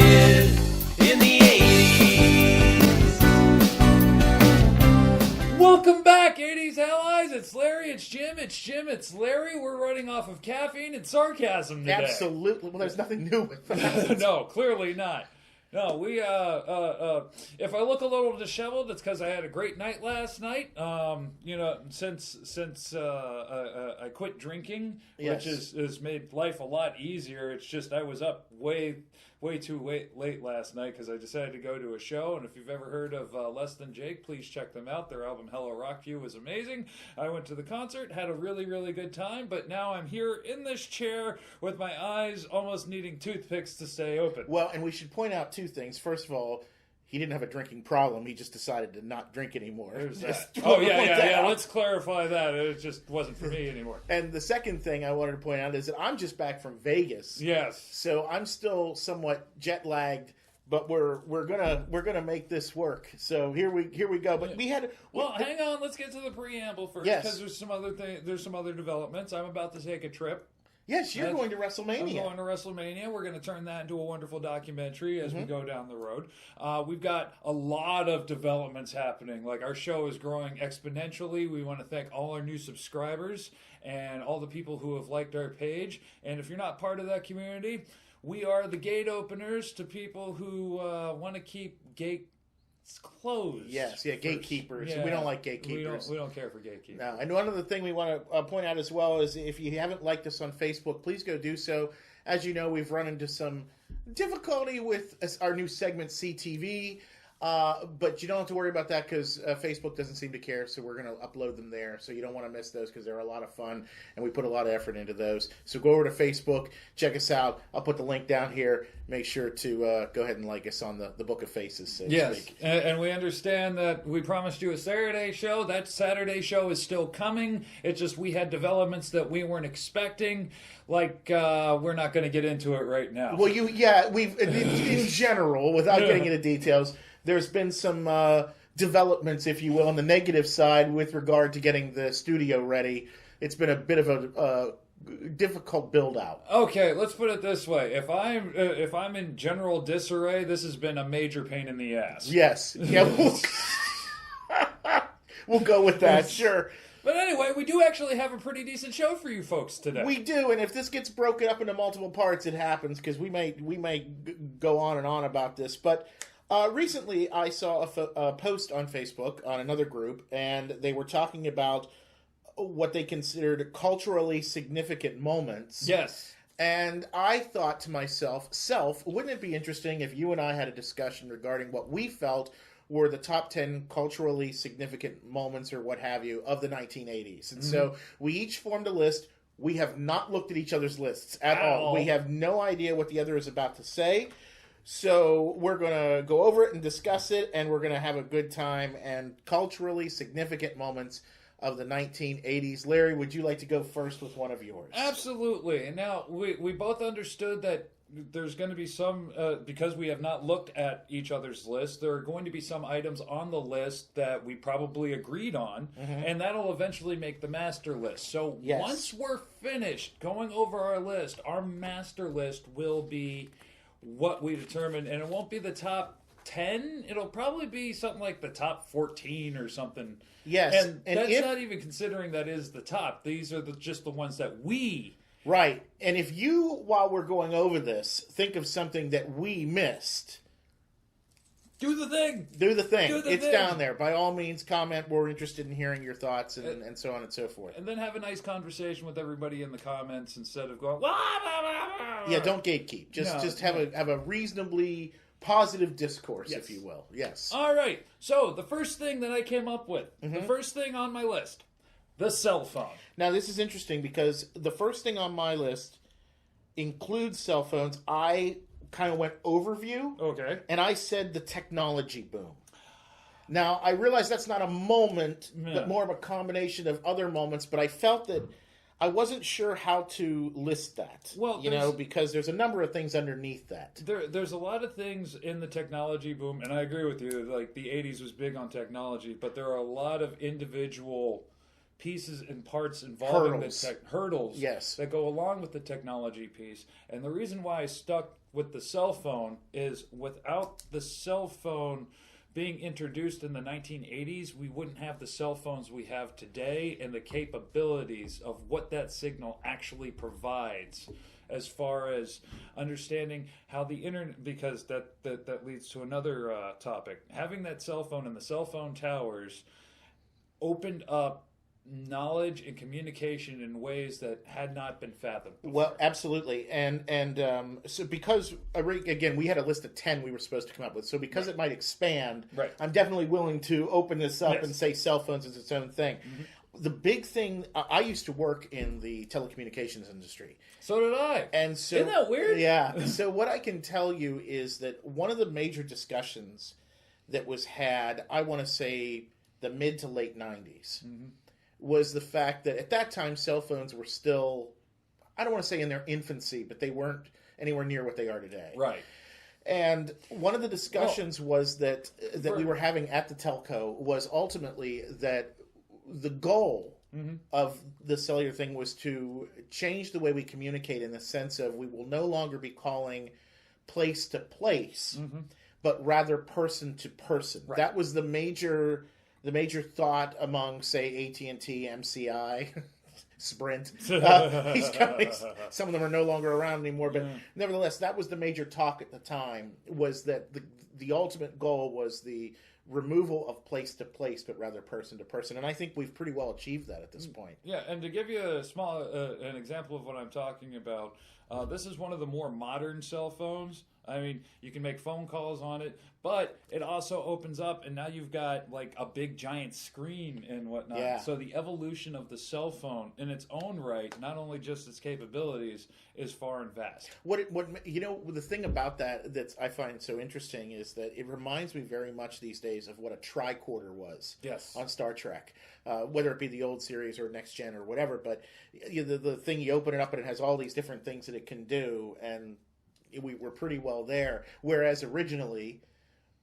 did in the 80s. Welcome back, 80s allies. It's Larry, it's Jim, it's Larry. We're running off of caffeine and sarcasm today. Absolutely. Well, there's nothing new with that. No, clearly not. No, we, if I look a little disheveled, it's because I had a great night last night. Since I quit drinking, Yes. which has made life a lot easier. It's just I was up way too late last night because I decided to go to a show. And if you've ever heard of Less Than Jake, please check them out. Their album Hello Rockview was amazing. I went to the concert, had a really, really good time, but now I'm here in this chair with my eyes almost needing toothpicks to stay open. Well, and we should point out two things. First of all, he didn't have a drinking problem. He just decided to not drink anymore. There's that. Just Oh, point that yeah. out. Let's clarify that. It just wasn't for me anymore. And the second thing I wanted to point out is that I'm just back from Vegas. Yes. So I'm still somewhat jet lagged, but we're gonna make this work. So here we go. But we had Hang on. Let's get to the preamble first, Yes. because there's some other developments. I'm about to take a trip. Yes, you're going to I'm WrestleMania. going to WrestleMania. We're going to turn that into a wonderful documentary as we go down the road. We've got a lot of developments happening. Like, our show is growing exponentially. We want to thank all our new subscribers and all the people who have liked our page. And if you're not part of that community, we are the gate openers to people who want to keep gates closed. Yes, yeah, gatekeepers. Yeah. We don't like gatekeepers. We don't care for gatekeepers. No, and one other thing we want to point out as well is if you haven't liked us on Facebook, please go do so. As you know, we've run into some difficulty with our new segment, CTV, but you don't have to worry about that because Facebook doesn't seem to care, so we're going to upload them there. So you don't want to miss those because they're a lot of fun, and we put a lot of effort into those. So go over to Facebook, check us out. I'll put the link down here. Make sure to go ahead and like us on the Book of Faces, so to Yes, speak. and we understand that we promised you a Saturday show. That Saturday show is still coming. It's just we had developments that we weren't expecting. Like, we're not going to get into it right now. Well, we've in general, without getting into details, there's been some developments, if you will, on the negative side with regard to getting the studio ready. It's been a bit of a difficult build out. Okay, let's put it this way: if I'm in general disarray, this has been a major pain in the ass. Yes, yeah, we'll go with that. Sure. But anyway, we do actually have a pretty decent show for you folks today. We do, and if this gets broken up into multiple parts, it happens because we may go on and on about this. But recently, I saw a post on Facebook on another group, and they were talking about what they considered culturally significant moments. Yes. And I thought to myself, wouldn't it be interesting if you and I had a discussion regarding what we felt were the top 10 culturally significant moments or what have you of the 1980s? And so we each formed a list. We have not looked at each other's lists at all. We have no idea what the other is about to say. So we're going to go over it and discuss it, and we're going to have a good time and culturally significant moments of the 1980s. Larry, would you like to go first with one of yours? Absolutely. And now we both understood that there's going to be some, because we have not looked at each other's list, there are going to be some items on the list that we probably agreed on, and that'll eventually make the master list. So Yes. once we're finished going over our list, our master list will be what we determined, and it won't be the top 10. It'll probably be something like the top 14 or something. Yes. And that's not even considering that is the top. These are just the ones that we... Right. And if you, while we're going over this, think of something that we missed, do the thing. do the thing. Do the It's thing. down there. By all means, comment. We're interested in hearing your thoughts and so on and so forth. And then have a nice conversation with everybody in the comments instead of going, "Wah, blah, blah, blah." Yeah, don't gatekeep. Just have a reasonably positive discourse, Yes. if you will. Yes. All right. So the first thing that I came up with, the first thing on my list, the cell phone. Now, this is interesting because the first thing on my list includes cell phones. I kind of went overview. Okay. And I said the technology boom. Now, I realize that's not a moment, but more of a combination of other moments, but I felt that I wasn't sure how to list that. Well, because there's a number of things underneath that. There's a lot of things in the technology boom, and I agree with you, like the 80s was big on technology, but there are a lot of individual pieces and parts involving Hurdles. hurdles Yes. that go along with the technology piece. And the reason why I stuck with the cell phone is without the cell phone being introduced in the 1980s, we wouldn't have the cell phones we have today and the capabilities of what that signal actually provides as far as understanding how the internet, because that leads to another topic. Having that cell phone and the cell phone towers opened up knowledge and communication in ways that had not been fathomed before. Well, absolutely, and so because again we had a list of 10 we were supposed to come up with, so because it might expand, I'm definitely willing to open this up and say cell phones is its own thing. The big thing, I used to work in the telecommunications industry. So did I. And so, isn't that weird? Yeah. So what I can tell you is that one of the major discussions that was had, I want to say the mid to late 90s, was the fact that at that time cell phones were still, I don't want to say in their infancy, but they weren't anywhere near what they are today. Right. And one of the discussions was that we were having at the telco was ultimately that the goal of the cellular thing was to change the way we communicate in the sense of we will no longer be calling place to place, but rather person to person. Right. That was the major thought among, say, AT&T, MCI, Sprint. These companies, some of them are no longer around anymore, but nevertheless, that was the major talk at the time, was that the ultimate goal was the removal of place to place, but rather person to person. And I think we've pretty well achieved that at this point. Yeah, and to give you a small an example of what I'm talking about, this is one of the more modern cell phones. I mean, you can make phone calls on it, but it also opens up, and now you've got like a big giant screen and whatnot. Yeah. So the evolution of the cell phone in its own right, not only just its capabilities, is far and vast. What you know, the thing about that I find so interesting is that it reminds me very much these days of what a tricorder was. Yes. On Star Trek, whether it be the old series or Next Gen or whatever. But the thing, you open it up and it has all these different things that it can do, and we were pretty well there. Whereas originally,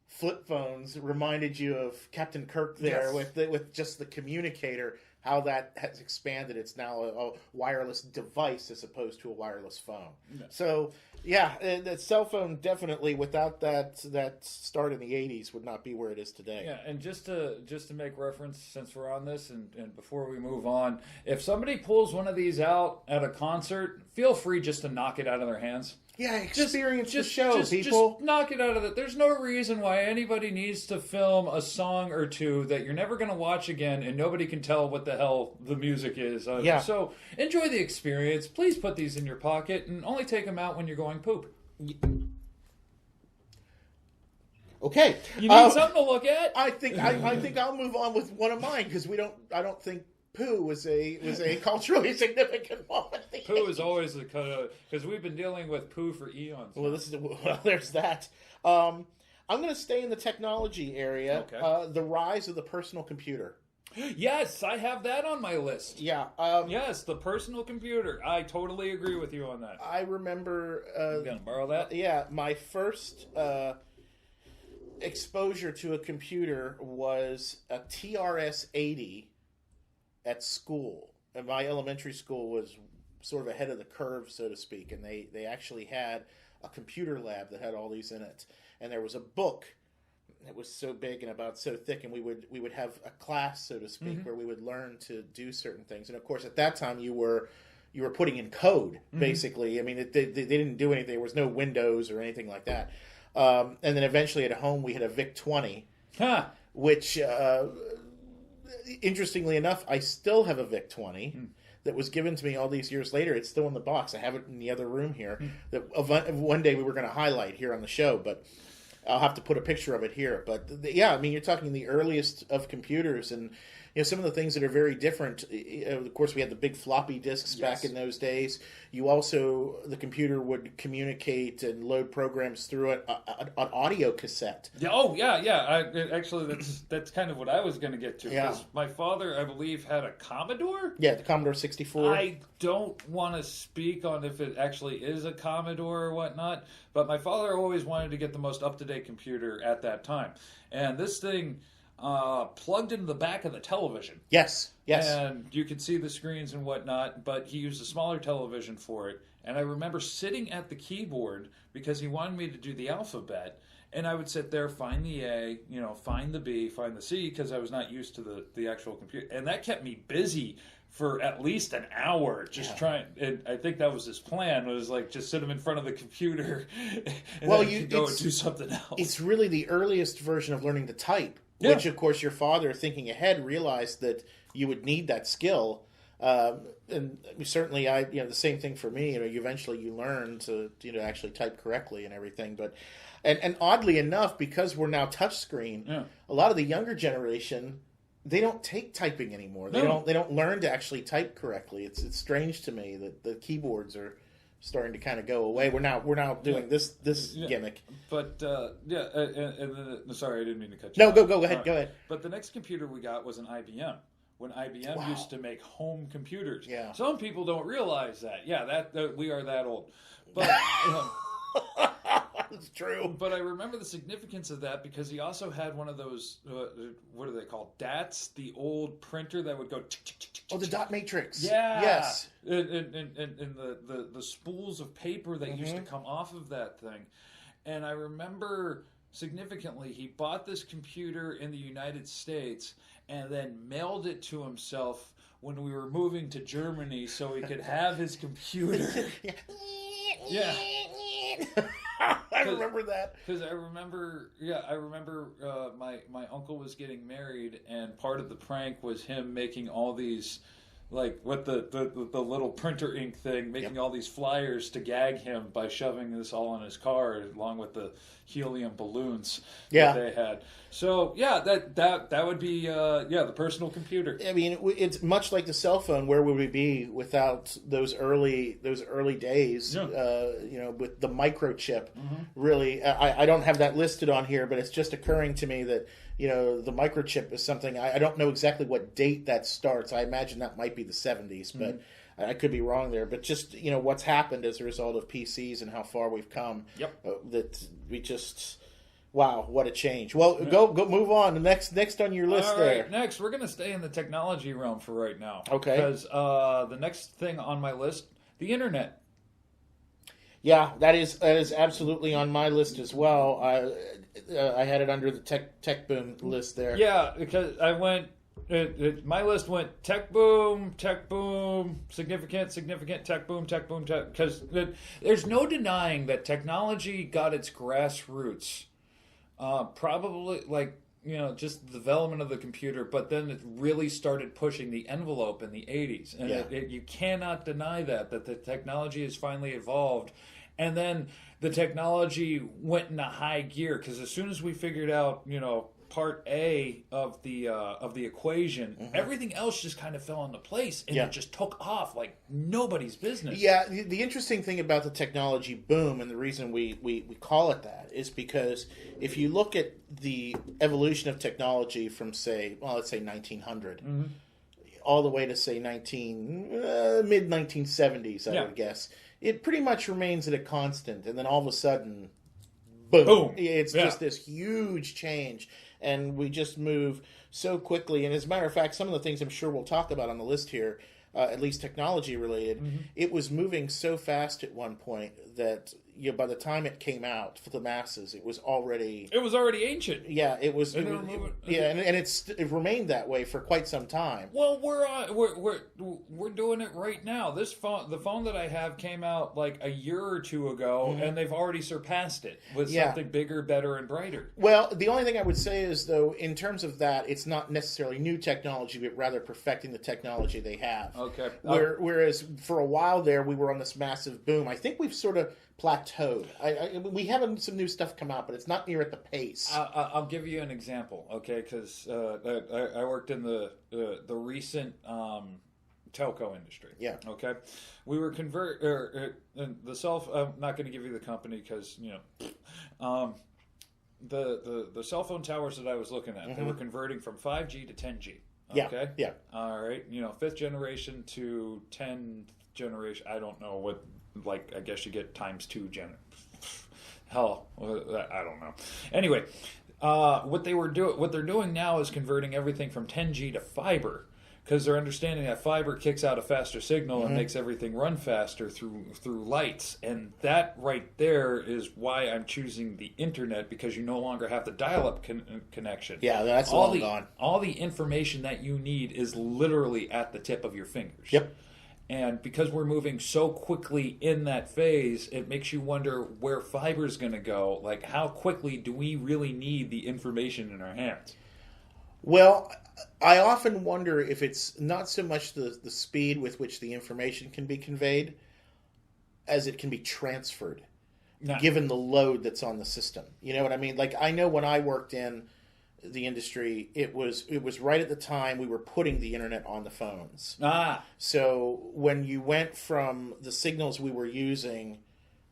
flip phones reminded you of Captain Kirk there with just the communicator. How that has expanded. It's now a wireless device as opposed to a wireless phone. No. So, yeah, the cell phone definitely, without that start in the 80s, would not be where it is today. Yeah, and just to make reference, since we're on this, and before we move on, if somebody pulls one of these out at a concert, feel free just to knock it out of their hands. Yeah, experience the show, people. Just knock it out of it. There's no reason why anybody needs to film a song or two that you're never going to watch again, and nobody can tell what the hell the music is. So enjoy the experience. Please put these in your pocket, and only take them out when you're going poop. Okay. You need something to look at? I think I'll move on with one of mine, because I don't think poo was a culturally significant moment. Poo is always because we've been dealing with poo for eons. Well, there's that. I'm going to stay in the technology area. Okay. The rise of the personal computer. Yes, I have that on my list. Yeah. Yes, the personal computer. I totally agree with you on that. I remember. You gonna borrow that? Yeah, my first exposure to a computer was a TRS-80 at school. And my elementary school was sort of ahead of the curve, so to speak, and they actually had a computer lab that had all these in it. And there was a book that was so big and about so thick, and we would have a class, so to speak, where we would learn to do certain things. And of course, at that time, you were putting in code, basically. I mean, they didn't do anything. There was no Windows or anything like that. And then eventually at home, we had a VIC-20, which... interestingly enough, I still have a VIC-20 that was given to me all these years later. It's still in the box. I have it in the other room here. That one day we were going to highlight here on the show, but I'll have to put a picture of it here. But yeah, I mean, you're talking the earliest of computers, and some of the things that are very different. Of course, we had the big floppy disks back in those days. You also, the computer would communicate and load programs through an audio cassette. Yeah. Oh, yeah. Actually, that's kind of what I was going to get to. Yeah. My father, I believe, had a Commodore. Yeah, the Commodore 64. I don't want to speak on if it actually is a Commodore or whatnot, but my father always wanted to get the most up-to-date computer at that time. And this thing... plugged into the back of the television. Yes. Yes. And you could see the screens and whatnot, but he used a smaller television for it. And I remember sitting at the keyboard because he wanted me to do the alphabet. And I would sit there, find the A, find the B, find the C, because I was not used to the actual computer. And that kept me busy for at least an hour, just trying. And I think that was his plan, was like just sit him in front of the computer and then you go and do something else. It's really the earliest version of learning to type, which, of course, your father, thinking ahead, realized that you would need that skill. And certainly, the same thing for me. Eventually you learn to actually type correctly and everything. But and oddly enough, because we're now touchscreen, a lot of the younger generation, they don't take typing anymore. They don't learn to actually type correctly. It's strange to me that the keyboards are starting to kind of go away. We're now doing this gimmick. But sorry, I didn't mean to cut you off. No, go ahead. Go ahead. But the next computer we got was an IBM. When IBM used to make home computers. Yeah. Some people don't realize that. Yeah, that we are that old. But it's true. But I remember the significance of that because he also had one of those, what are they called? DATs, the old printer that would go... Oh, the dot matrix. Yeah. Yes. And the spools of paper that used to come off of that thing. And I remember significantly, he bought this computer in the United States and then mailed it to himself when we were moving to Germany so he could have his computer. Yeah. I remember that. Because I remember my uncle was getting married, and part of the prank was him making all these, like, with the little printer ink thing, making all these flyers to gag him by shoving this all in his car, along with the helium balloons that they had. So that would be the personal computer. I mean, it's much like the cell phone. Where would we be without those early days? With the microchip. Really, I don't have that listed on here, but it's just occurring to me that the microchip is something I don't know exactly what date that starts. I imagine that might be the 70s, but I could be wrong there. But just what's happened as a result of PCs and how far we've come. Yep. That we just. Wow, what a change. Well, go move on. Next on your list there. All right, next, we're going to stay in the technology realm for right now. Okay. Because the next thing on my list, the internet. Yeah, that is absolutely on my list as well. I had it under the tech boom list there. Yeah, because I went... my list went tech boom, significant, tech boom, because there's no denying that technology got its grassroots. Probably just the development of the computer, but then it really started pushing the envelope in the 80s. And you cannot deny that the technology has finally evolved. And then the technology went into high gear because as soon as we figured out, part A of the equation, everything else just kind of fell into place, and it just took off like nobody's business. Yeah, the interesting thing about the technology boom, and the reason we call it that, is because if you look at the evolution of technology from, let's say 1900, all the way to, say, mid-1970s, I would guess, it pretty much remains at a constant, and then all of a sudden, boom. It's just this huge change. And we just move so quickly. And as a matter of fact, some of the things I'm sure we'll talk about on the list here, at least technology related, it was moving so fast at one point that by the time it came out for the masses, it was already ancient. Yeah, it was. And it remained that way for quite some time. Well, we're doing it right now. The phone that I have came out like a year or two ago, and they've already surpassed it with something bigger, better, and brighter. Well, the only thing I would say is, though, in terms of that, it's not necessarily new technology, but rather perfecting the technology they have. Okay. Whereas for a while there, we were on this massive boom. I think we've sort of plateaued. We have some new stuff come out, but it's not near at the pace. I'll give you an example, okay? Because I worked in the recent telco industry. Yeah. Okay. We were the I'm not going to give you the company because the cell phone towers that I was looking at, they were converting from 5G to 10G. Okay. Yeah. All right. 5th generation to 10th generation. I don't know what. I guess you get times 2 Hell, I don't know. Anyway, What they're doing now is converting everything from 10G to fiber, because they're understanding that fiber kicks out a faster signal and makes everything run faster through lights. And that right there is why I'm choosing the internet, because you no longer have the dial-up connection. Yeah, that's all gone. All the information that you need is literally at the tip of your fingers. Yep. And because we're moving so quickly in that phase, it makes you wonder where fiber's going to go. Like, how quickly do we really need the information in our hands? Well, I often wonder if it's not so much the speed with which the information can be conveyed as it can be transferred, given the load that's on the system. You know what I mean? Like, I know when I worked in the industry, it was right at the time we were putting the internet on the phones. So when you went from the signals we were using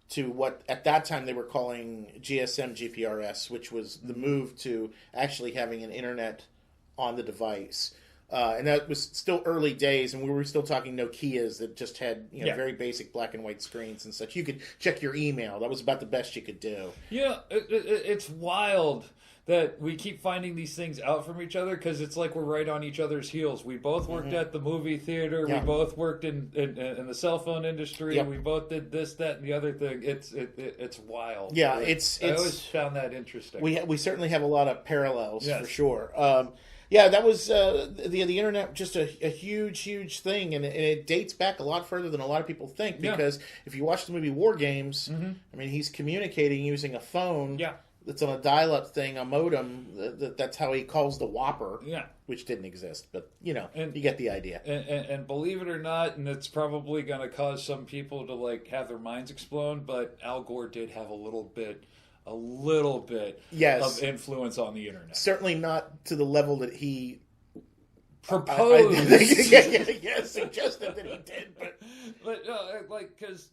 to what at that time they were calling GSM GPRS, which was the move to actually having an internet on the device. And that was still early days, and we were still talking Nokias that just had very basic black and white screens and such. You could check your email. That was about the best you could do. Yeah, it's wild that we keep finding these things out from each other, because it's like we're right on each other's heels. We both worked at the movie theater. Yeah. We both worked in the cell phone industry. Yep. We both did this, that, and the other thing. It's wild. Yeah, I always found that interesting. We certainly have a lot of parallels, yes, for sure. Yeah, that was the internet, just a huge thing, and it dates back a lot further than a lot of people think, because if you watch the movie War Games, I mean, he's communicating using a phone that's on a dial-up thing, a modem. That's how he calls the Whopper, which didn't exist, but you get the idea. And believe it or not, and it's probably going to cause some people to like have their minds explode, but Al Gore did have a little bit of influence on the internet. Certainly not to the level that he proposed. Suggested that he did, but like, because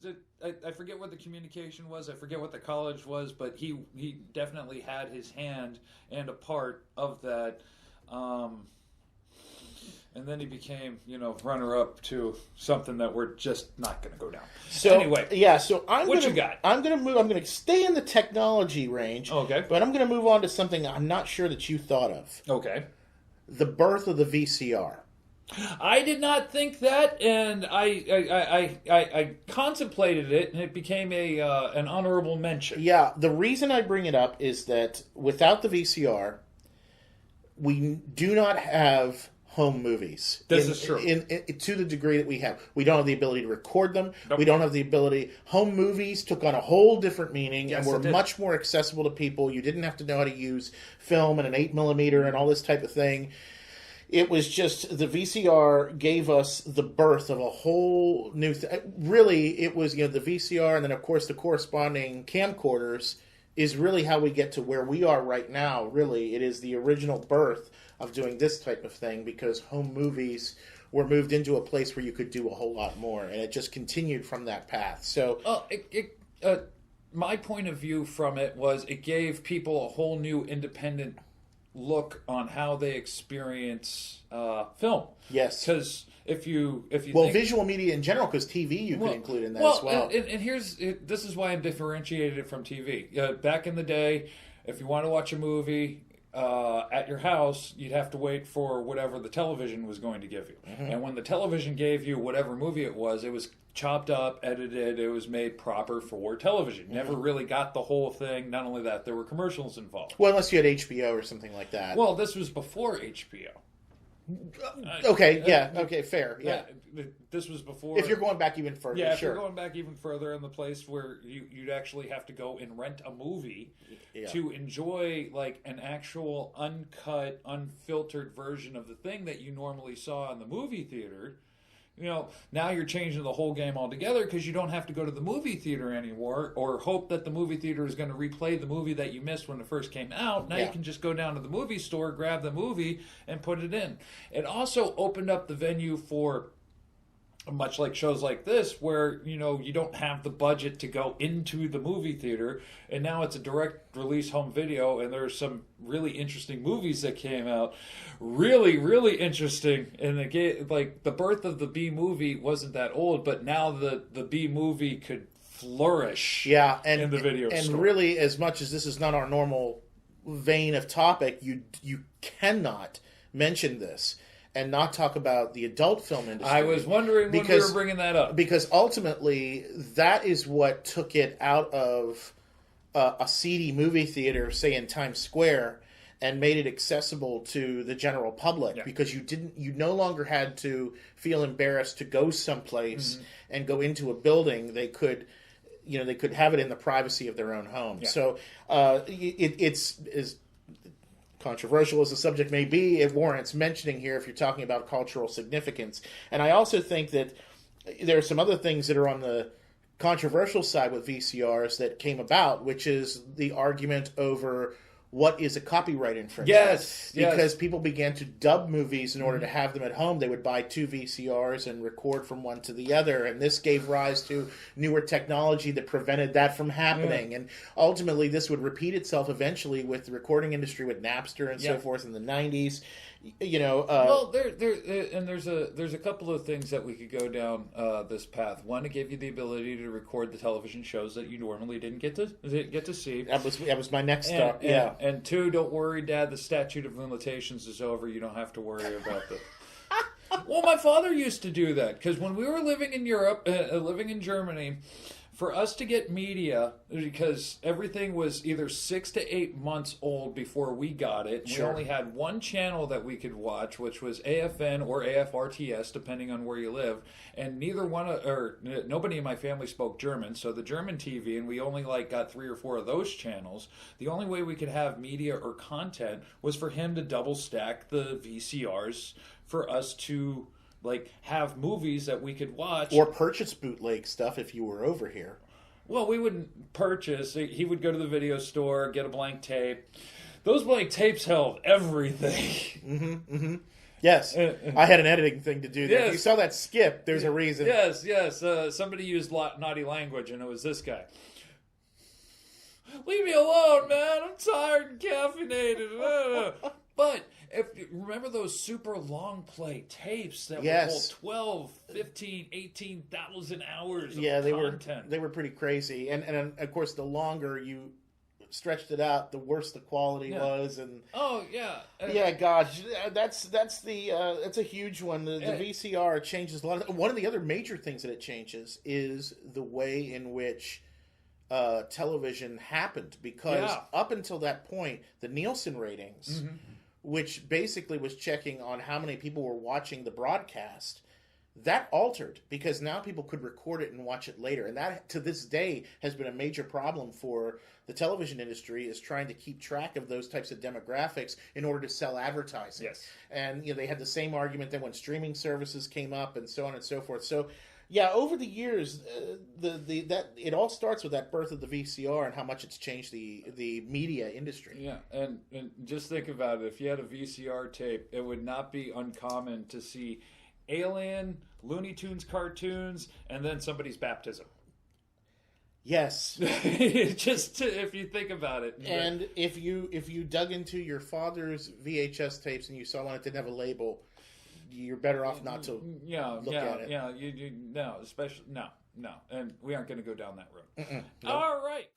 I forget what the communication was. I forget what the college was, but he definitely had his hand and a part of that. And then he became, runner-up to something that we're just not going to go down. So anyway, so I'm going to stay in the technology range. Okay. But I'm going to move on to something I'm not sure that you thought of. Okay. The birth of the VCR. I did not think that, and I contemplated it, and it became an honorable mention. Yeah, the reason I bring it up is that without the VCR, we do not have home movies. This is true. To the degree that we have. We don't have the ability to record them. Nope. We don't have the ability. Home movies took on a whole different meaning, yes, and were much more accessible to people. You didn't have to know how to use film and an 8mm and all this type of thing. It was just the VCR gave us the birth of a whole new thing. Really, it was the VCR, and then of course the corresponding camcorders is really how we get to where we are right now. Really, it is the original birth of doing this type of thing, because home movies were moved into a place where you could do a whole lot more, and it just continued from that path. So, my point of view from it was it gave people a whole new independent look on how they experience film. Yes, because if you think, visual media in general, because TV you could include in that as well. And this is why I'm differentiated from TV. Back in the day, if you want to watch a movie at your house, you'd have to wait for whatever the television was going to give you. And when the television gave you whatever movie it was chopped up, edited, it was made proper for television. Never really got the whole thing. Not only that, there were commercials involved. Well, unless you had HBO or something like that. Well, this was before HBO. Okay, fair. Yeah. This was before. If you're going back even further, yeah, if sure. you're going back even further in the place where you'd actually have to go and rent a movie to enjoy like an actual uncut, unfiltered version of the thing that you normally saw in the movie theater. Now you're changing the whole game altogether, because you don't have to go to the movie theater anymore or hope that the movie theater is going to replay the movie that you missed when it first came out. Now you can just go down to the movie store, grab the movie, and put it in. It also opened up the venue for, much like shows like this, where you don't have the budget to go into the movie theater, and now it's a direct release home video, and there's some really interesting movies that came out, really interesting. And the birth of the B movie wasn't that old, but now the B movie could flourish. And in the video and store. Really, as much as this is not our normal vein of topic, you cannot mention this and not talk about the adult film industry. I was wondering when we were bringing that up. Because ultimately, that is what took it out of a seedy movie theater, say in Times Square, and made it accessible to the general public. Yeah. Because you no longer had to feel embarrassed to go someplace and go into a building. They could have it in the privacy of their own home. Yeah. So it's as controversial as the subject may be, it warrants mentioning here if you're talking about cultural significance. And I also think that there are some other things that are on the controversial side with VCRs that came about, which is the argument over what is a copyright infringement. Yes. Because people began to dub movies in order to have them at home. They would buy 2 VCRs and record from one to the other. And this gave rise to newer technology that prevented that from happening. And ultimately, this would repeat itself eventually with the recording industry, with Napster and so forth in the 90s. Well, there's a couple of things that we could go down this path. One, it gave you the ability to record the television shows that you normally didn't get to see. That was my next stop. And 2, don't worry, Dad. The statute of limitations is over. You don't have to worry about that. Well, my father used to do that because when we were living in Europe, living in Germany, for us to get media, because everything was either 6 to 8 months old before we got it. Sure. We only had one channel that we could watch, which was AFN or AFRTS, depending on where you live. And nobody in my family spoke German, so the German TV, and we only got 3 or 4 of those channels. The only way we could have media or content was for him to double stack the VCRs for us to have movies that we could watch. Or purchase bootleg stuff if you were over here. Well, we wouldn't purchase. He would go to the video store, get a blank tape. Those blank tapes held everything. Yes. I had an editing thing to do there. Yes. If you saw that skip, there's a reason. Yes. Somebody used naughty language, and it was this guy. Leave me alone, man. I'm tired and caffeinated. But if you remember those super long play tapes that would hold 12, 15, 18,000 hours of content. They were pretty crazy. And of course, the longer you stretched it out, the worse the quality was. And gosh, that's a huge one. The VCR changes a lot. One of the other major things that it changes is the way in which television happened, because up until that point, the Nielsen ratings, which basically was checking on how many people were watching the broadcast, that altered because now people could record it and watch it later. And that, to this day, has been a major problem for the television industry, is trying to keep track of those types of demographics in order to sell advertising. Yes. And they had the same argument then when streaming services came up and so on and so forth. So yeah, over the years, that it all starts with that birth of the VCR and how much it's changed the media industry. Yeah, and just think about it. If you had a VCR tape, it would not be uncommon to see Alien, Looney Tunes cartoons, and then somebody's baptism. Yes. If you think about it. And if you dug into your father's VHS tapes and you saw one that didn't have a label, you're better off not to look at it. Yeah, no, especially no, and we aren't going to go down that road. No. All right.